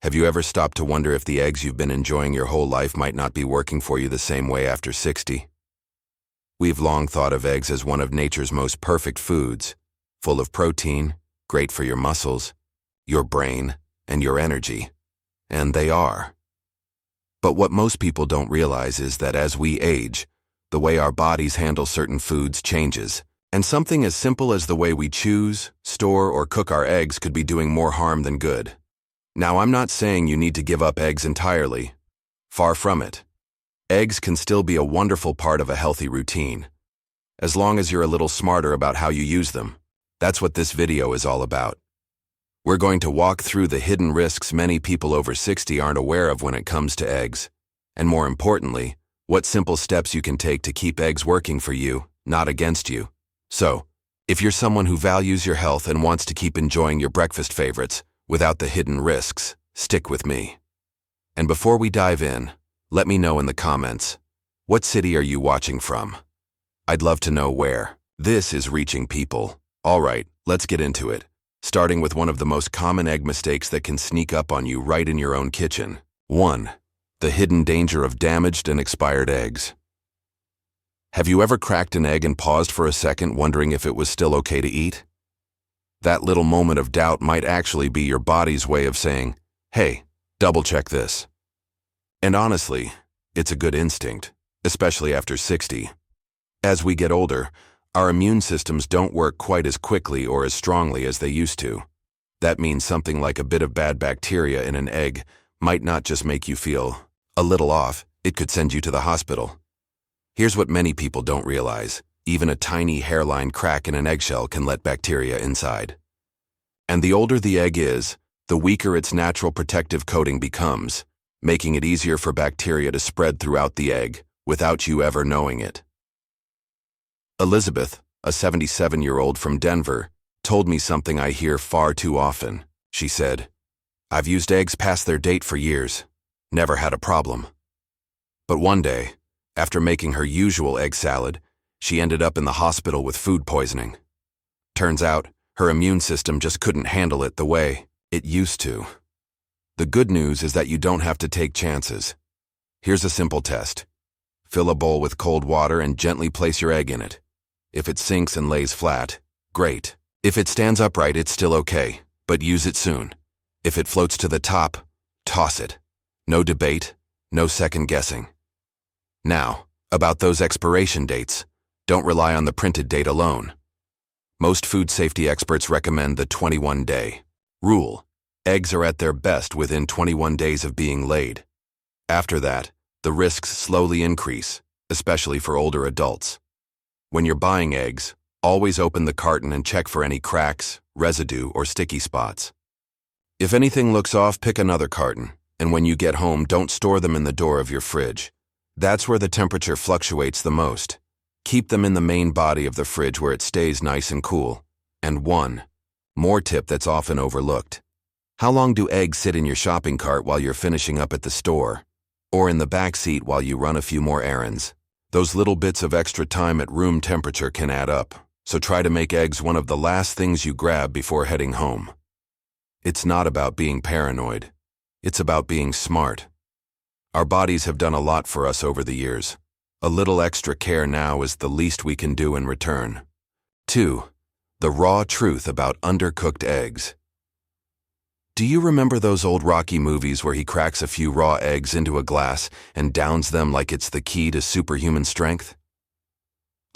Have you ever stopped to wonder if the eggs you've been enjoying your whole life might not be working for you the same way after 60? We've long thought of eggs as one of nature's most perfect foods, full of protein, great for your muscles, your brain, and your energy. And they are. But what most people don't realize is that as we age, the way our bodies handle certain foods changes, and something as simple as the way we choose, store, or cook our eggs could be doing more harm than good. Now, I'm not saying you need to give up eggs entirely. Far from it. Eggs can still be a wonderful part of a healthy routine, as long as you're a little smarter about how you use them. That's what this video is all about. We're going to walk through the hidden risks many people over 60 aren't aware of when it comes to eggs, and more importantly, what simple steps you can take to keep eggs working for you, not against you. So, if you're someone who values your health and wants to keep enjoying your breakfast favorites without the hidden risks, stick with me. And before we dive in, let me know in the comments, what city are you watching from? I'd love to know where. This is reaching people. All right, let's get into it. Starting with one of the most common egg mistakes that can sneak up on you right in your own kitchen. 1. The hidden danger of damaged and expired eggs. Have you ever cracked an egg and paused for a second wondering if it was still okay to eat? That little moment of doubt might actually be your body's way of saying, hey, double-check this. And honestly, it's a good instinct, especially after 60. As we get older, our immune systems don't work quite as quickly or as strongly as they used to. That means something like a bit of bad bacteria in an egg might not just make you feel a little off, it could send you to the hospital. Here's what many people don't realize. Even a tiny hairline crack in an eggshell can let bacteria inside. And the older the egg is, the weaker its natural protective coating becomes, making it easier for bacteria to spread throughout the egg without you ever knowing it. Elizabeth, a 77-year-old from Denver, told me something I hear far too often. She said, "I've used eggs past their date for years. Never had a problem." But one day, after making her usual egg salad, she ended up in the hospital with food poisoning. Turns out, her immune system just couldn't handle it the way it used to. The good news is that you don't have to take chances. Here's a simple test. Fill a bowl with cold water and gently place your egg in it. If it sinks and lays flat, great. If it stands upright, it's still okay, but use it soon. If it floats to the top, toss it. No debate, no second guessing. Now, about those expiration dates, don't rely on the printed date alone. Most food safety experts recommend the 21-day rule. Eggs are at their best within 21 days of being laid. After that, the risks slowly increase, especially for older adults. When you're buying eggs, always open the carton and check for any cracks, residue, or sticky spots. If anything looks off, pick another carton, and when you get home, don't store them in the door of your fridge. That's where the temperature fluctuates the most. Keep them in the main body of the fridge where it stays nice and cool. And one more tip that's often overlooked. How long do eggs sit in your shopping cart while you're finishing up at the store? Or in the back seat while you run a few more errands? Those little bits of extra time at room temperature can add up, so try to make eggs one of the last things you grab before heading home. It's not about being paranoid. It's about being smart. Our bodies have done a lot for us over the years. A little extra care now is the least we can do in return. 2. The raw truth about undercooked eggs. Do you remember those old Rocky movies where he cracks a few raw eggs into a glass and downs them like it's the key to superhuman strength?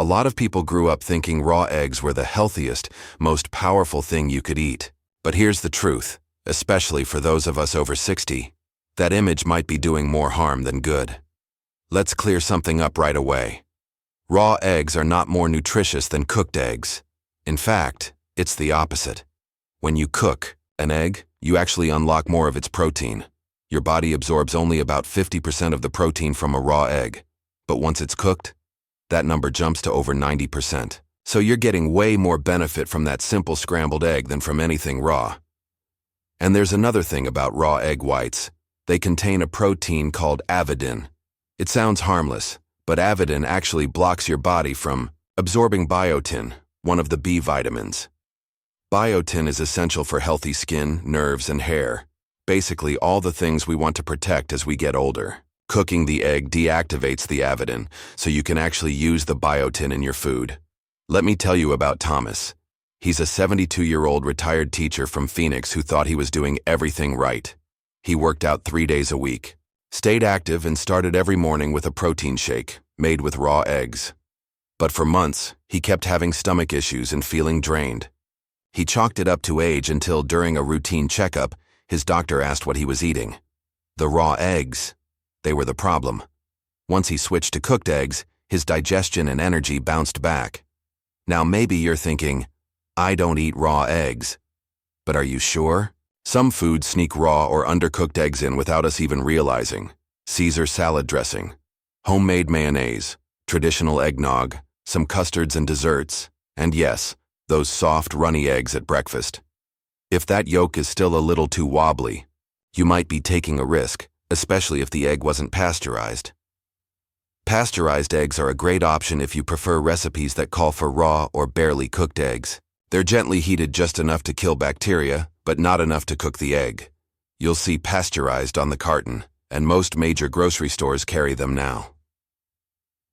A lot of people grew up thinking raw eggs were the healthiest, most powerful thing you could eat. But here's the truth, especially for those of us over 60. That image might be doing more harm than good. Let's clear something up right away. Raw eggs are not more nutritious than cooked eggs. In fact, it's the opposite. When you cook an egg, you actually unlock more of its protein. Your body absorbs only about 50% of the protein from a raw egg. But once it's cooked, that number jumps to over 90%. So you're getting way more benefit from that simple scrambled egg than from anything raw. And there's another thing about raw egg whites. They contain a protein called avidin. It sounds harmless, but avidin actually blocks your body from absorbing biotin, one of the B vitamins. Biotin is essential for healthy skin, nerves, and hair. Basically, all the things we want to protect as we get older. Cooking the egg deactivates the avidin, so you can actually use the biotin in your food. Let me tell you about Thomas. He's a 72-year-old retired teacher from Phoenix who thought he was doing everything right. He worked out 3 days a week, stayed active, and started every morning with a protein shake made with raw eggs. But for months, he kept having stomach issues and feeling drained. He chalked it up to age until, during a routine checkup, his doctor asked what he was eating. The raw eggs. They were the problem. Once he switched to cooked eggs, his digestion and energy bounced back. Now maybe you're thinking, I don't eat raw eggs. But are you sure? Some foods sneak raw or undercooked eggs in without us even realizing. Caesar salad dressing, homemade mayonnaise, traditional eggnog, some custards and desserts, and yes, those soft, runny eggs at breakfast. If that yolk is still a little too wobbly, you might be taking a risk, especially if the egg wasn't pasteurized. Pasteurized eggs are a great option if you prefer recipes that call for raw or barely cooked eggs. They're gently heated just enough to kill bacteria, but not enough to cook the egg. You'll see pasteurized on the carton, and most major grocery stores carry them now.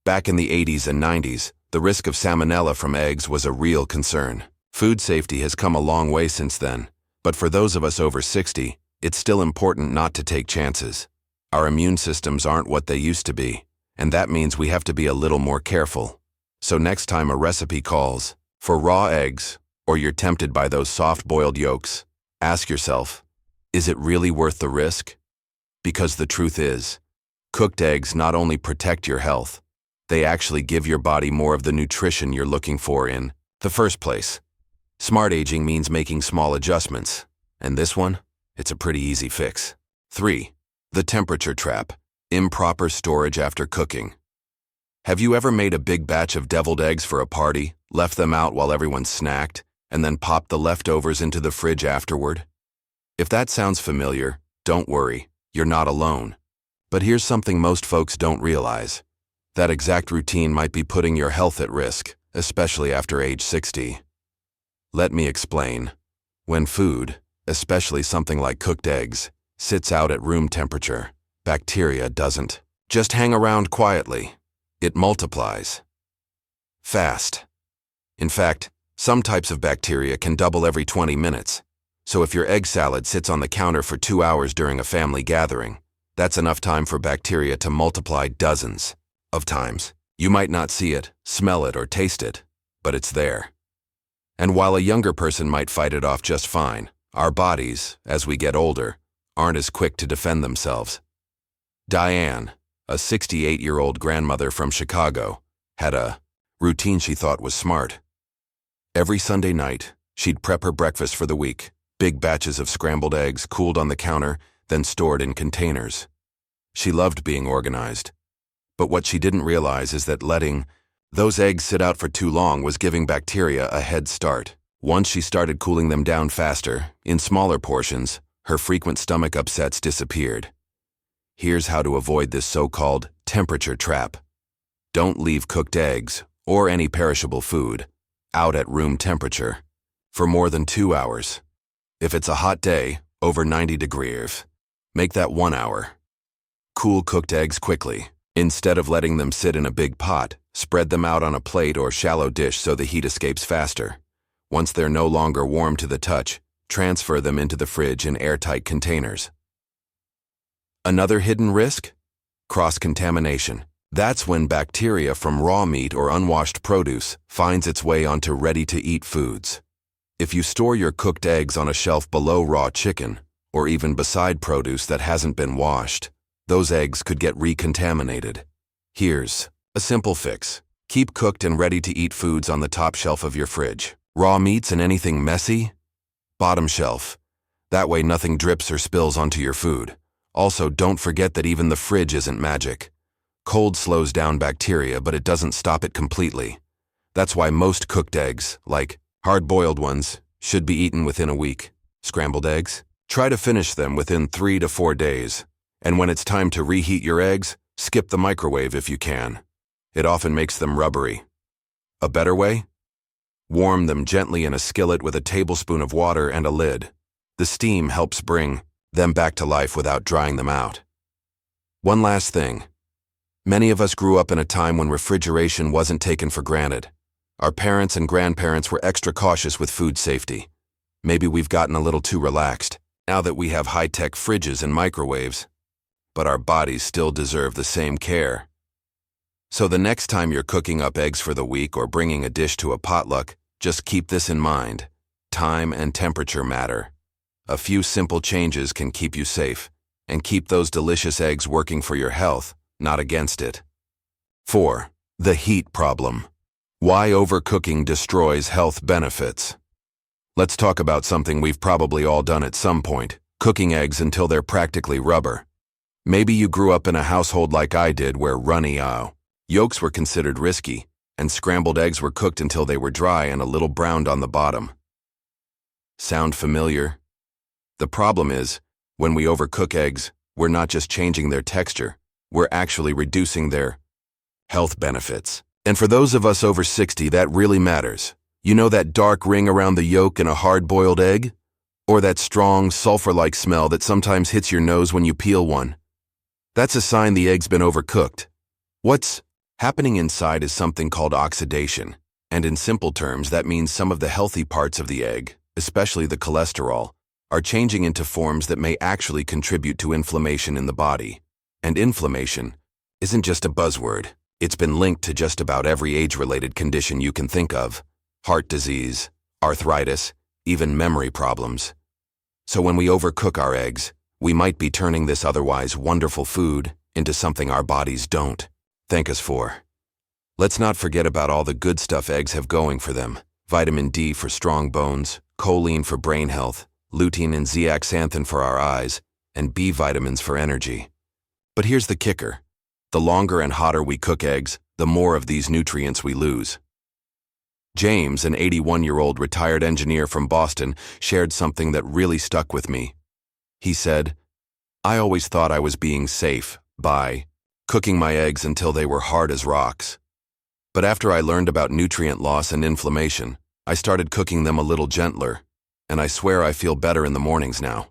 Back in the 80s and 90s, the risk of salmonella from eggs was a real concern. Food safety has come a long way since then, but for those of us over 60, it's still important not to take chances. Our immune systems aren't what they used to be, and that means we have to be a little more careful. So next time a recipe calls for raw eggs, or you're tempted by those soft-boiled yolks, ask yourself, is it really worth the risk? Because the truth is, cooked eggs not only protect your health, they actually give your body more of the nutrition you're looking for in the first place. Smart aging means making small adjustments, and this one, it's a pretty easy fix. 3. The temperature trap. Improper storage after cooking. Have you ever made a big batch of deviled eggs for a party, left them out while everyone snacked, and then popped the leftovers into the fridge afterward? If that sounds familiar, don't worry, you're not alone. But here's something most folks don't realize. That exact routine might be putting your health at risk, especially after age 60. Let me explain. When food, especially something like cooked eggs, sits out at room temperature, bacteria doesn't just hang around quietly. It multiplies. Fast. In fact, some types of bacteria can double every 20 minutes. So if your egg salad sits on the counter for 2 hours during a family gathering, that's enough time for bacteria to multiply dozens of times. You might not see it, smell it, or taste it, but it's there. And while a younger person might fight it off just fine, our bodies, as we get older, aren't as quick to defend themselves. Diane, a 68-year-old grandmother from Chicago, had a routine she thought was smart. Every Sunday night, she'd prep her breakfast for the week, big batches of scrambled eggs cooled on the counter, then stored in containers. She loved being organized. But what she didn't realize is that letting those eggs sit out for too long was giving bacteria a head start. Once she started cooling them down faster, in smaller portions, her frequent stomach upsets disappeared. Here's how to avoid this so-called temperature trap. Don't leave cooked eggs, or any perishable food, out at room temperature for more than 2 hours. If it's a hot day, over 90 degrees, make that 1 hour. Cool cooked eggs quickly. Instead of letting them sit in a big pot, spread them out on a plate or shallow dish so the heat escapes faster. Once they're no longer warm to the touch, transfer them into the fridge in airtight containers. Another hidden risk? Cross-contamination. That's when bacteria from raw meat or unwashed produce finds its way onto ready-to-eat foods. If you store your cooked eggs on a shelf below raw chicken, or even beside produce that hasn't been washed, those eggs could get recontaminated. Here's a simple fix. Keep cooked and ready-to-eat foods on the top shelf of your fridge. Raw meats and anything messy? Bottom shelf. That way nothing drips or spills onto your food. Also, don't forget that even the fridge isn't magic. Cold slows down bacteria, but it doesn't stop it completely. That's why most cooked eggs, like hard-boiled ones, should be eaten within a week. Scrambled eggs? Try to finish them within 3 to 4 days. And when it's time to reheat your eggs, skip the microwave if you can. It often makes them rubbery. A better way? Warm them gently in a skillet with a tablespoon of water and a lid. The steam helps bring them back to life without drying them out. One last thing. Many of us grew up in a time when refrigeration wasn't taken for granted. Our parents and grandparents were extra cautious with food safety. Maybe we've gotten a little too relaxed now that we have high-tech fridges and microwaves. But our bodies still deserve the same care. So the next time you're cooking up eggs for the week or bringing a dish to a potluck, just keep this in mind. Time and temperature matter. A few simple changes can keep you safe and keep those delicious eggs working for your health, not against it. 4. The heat problem. Why overcooking destroys health benefits. Let's talk about something we've probably all done at some point, cooking eggs until they're practically rubber. Maybe you grew up in a household like I did where runny yolks were considered risky, and scrambled eggs were cooked until they were dry and a little browned on the bottom. Sound familiar? The problem is, when we overcook eggs, we're not just changing their texture, we're actually reducing their health benefits. And for those of us over 60, that really matters. You know that dark ring around the yolk in a hard-boiled egg? Or that strong, sulfur-like smell that sometimes hits your nose when you peel one? That's a sign the egg's been overcooked. What's happening inside is something called oxidation, and in simple terms, that means some of the healthy parts of the egg, especially the cholesterol, are changing into forms that may actually contribute to inflammation in the body. And inflammation isn't just a buzzword. It's been linked to just about every age-related condition you can think of: heart disease, arthritis, even memory problems. So when we overcook our eggs, we might be turning this otherwise wonderful food into something our bodies don't thank us for. Let's not forget about all the good stuff eggs have going for them: vitamin D for strong bones, choline for brain health, lutein and zeaxanthin for our eyes, and B vitamins for energy. But here's the kicker. The longer and hotter we cook eggs, the more of these nutrients we lose. James, an 81-year-old retired engineer from Boston, shared something that really stuck with me. He said, "I always thought I was being safe by cooking my eggs until they were hard as rocks. But after I learned about nutrient loss and inflammation, I started cooking them a little gentler, and I swear I feel better in the mornings now."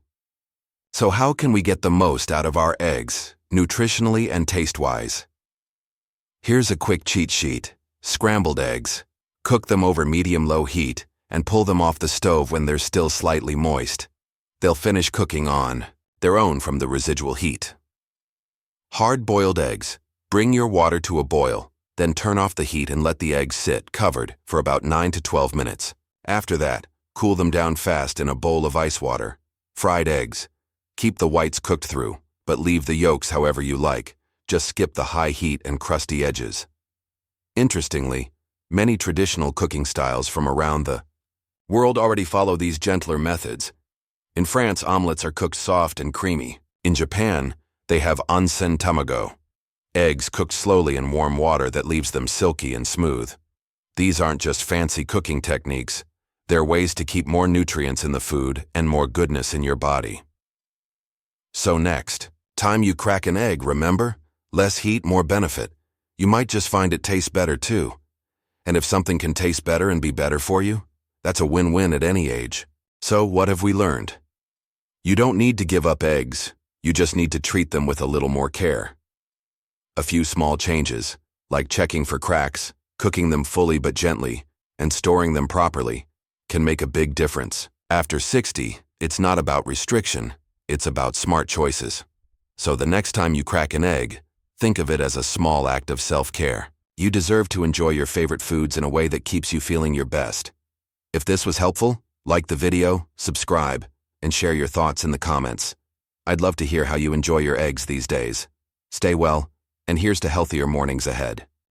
So how can we get the most out of our eggs, nutritionally and taste-wise? Here's a quick cheat sheet. Scrambled eggs. Cook them over medium-low heat and pull them off the stove when they're still slightly moist. They'll finish cooking on their own from the residual heat. Hard-boiled eggs. Bring your water to a boil, then turn off the heat and let the eggs sit covered for about 9 to 12 minutes. After that, cool them down fast in a bowl of ice water. Fried eggs. Keep the whites cooked through, but leave the yolks however you like. Just skip the high heat and crusty edges. Interestingly, many traditional cooking styles from around the world already follow these gentler methods. In France, omelets are cooked soft and creamy. In Japan, they have onsen tamago, eggs cooked slowly in warm water that leaves them silky and smooth. These aren't just fancy cooking techniques. They're ways to keep more nutrients in the food and more goodness in your body. So next time you crack an egg, remember? Less heat, more benefit. You might just find it tastes better too. And if something can taste better and be better for you, that's a win-win at any age. So what have we learned? You don't need to give up eggs. You just need to treat them with a little more care. A few small changes, like checking for cracks, cooking them fully but gently, and storing them properly, can make a big difference. After 60, it's not about restriction, it's about smart choices. So the next time you crack an egg, think of it as a small act of self-care. You deserve to enjoy your favorite foods in a way that keeps you feeling your best. If this was helpful, like the video, subscribe, and share your thoughts in the comments. I'd love to hear how you enjoy your eggs these days. Stay well, and here's to healthier mornings ahead.